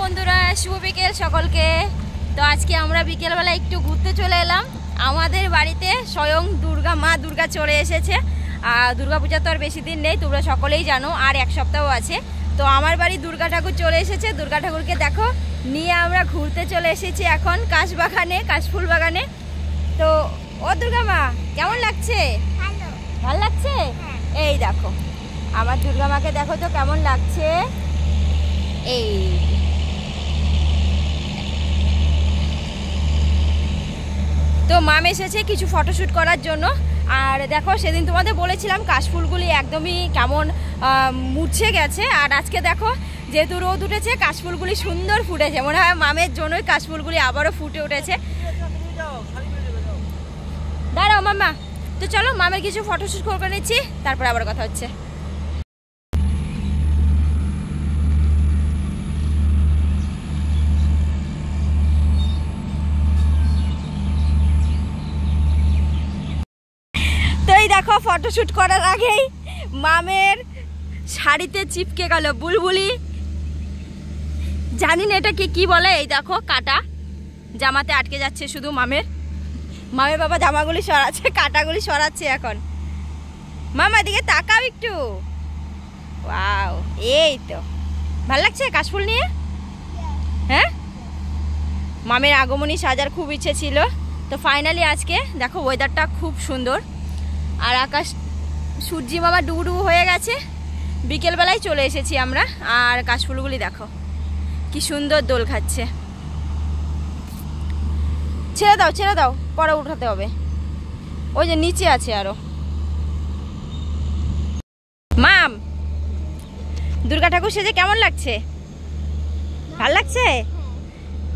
বন্ধুরা, শুভ বিকেল সকলকে। তো আজকে আমরা বিকেলবেলা একটু ঘুরতে চলে এলাম। আমাদের বাড়িতে স্বয়ং মা দুর্গা চলে এসেছে। আর দুর্গা পূজা তো আর বেশি দিন নেই, তোমরা সকলেই জানো, আর এক সপ্তাহ আছে। তো আমার বাড়ি দুর্গা ঠাকুর চলে এসেছে। দুর্গা ঠাকুরকে দেখো নিয়ে আমরা ঘুরতে চলে এসেছি এখন কাশফুল বাগানে। তো ও দুর্গা মা, কেমন লাগছে? ভালো লাগছে? এই দেখো আমার দুর্গা মাকে দেখো তো কেমন লাগছে। এই তো মাম এসেছে কিছু ফটোশ্যুট করার জন্য। আর দেখো সেদিন তোমাদের বলেছিলাম কাশফুলগুলি একদমই কেমন মুছে গেছে। আর আজকে দেখো যেহেতু রোদ উঠেছে, কাশফুলগুলি সুন্দর ফুটেছে। মনে হয় মামের জন্যই কাশফুলগুলি আবারও ফুটে উঠেছে। দাঁড়াও মামা, তো চলো মামের কিছু ফটোশ্যুট করে নিচ্ছি, তারপর আবার কথা হচ্ছে। দেখো ফটোশ্যুট করার আগেই মামের শাড়িতে চিপকে গেল বুলবুলি। জানি না এটাকে কি বলে। এই দেখো কাটা জামাতে আটকে যাচ্ছে শুধু মামের বাবা জামাগুলি সরাচ্ছে, কাটাগুলি সরাচ্ছে এখন। মামা দিকে তাকাও একটু। ওয়াও, এই তো ভাল লাগছে কাশফুল নিয়ে। হ্যাঁ, মামের আগমনী সাজার খুব ইচ্ছে ছিল। তো ফাইনালি আজকে দেখো ওয়েদারটা খুব সুন্দর, আর আকাশ সূর্যি মামা ডুবু হয়ে গেছে। বিকেলবেলায় চলে এসেছি আমরা। আর কাশফুলগুলি দেখো কি সুন্দর দোল খাচ্ছে। ছেড়ে দাও পরে উঠাতে হবে। ওই যে নিচে আছে আরো। মাম, দুর্গা ঠাকুর সেজে কেমন লাগছে? ভাল লাগছে?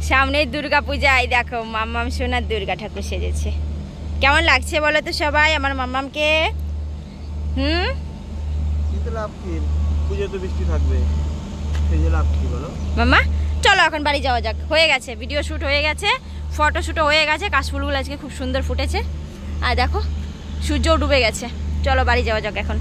সামনেই দুর্গা পূজায় দেখো মাম্মাম সোনার দুর্গা ঠাকুর সেজেছে। কেমন লাগছে বলো তো সবাই আমার মাম্মামকে? মাম্মা চলো এখন বাড়ি যাওয়া যাক। হয়ে গেছে ভিডিও শ্যুট হয়ে গেছে, ফটো শ্যুটও হয়ে গেছে। কাশফুলগুলো আজকে খুব সুন্দর ফুটেছে। আর দেখো সূর্যও ডুবে গেছে। চলো বাড়ি যাওয়া যাক এখন।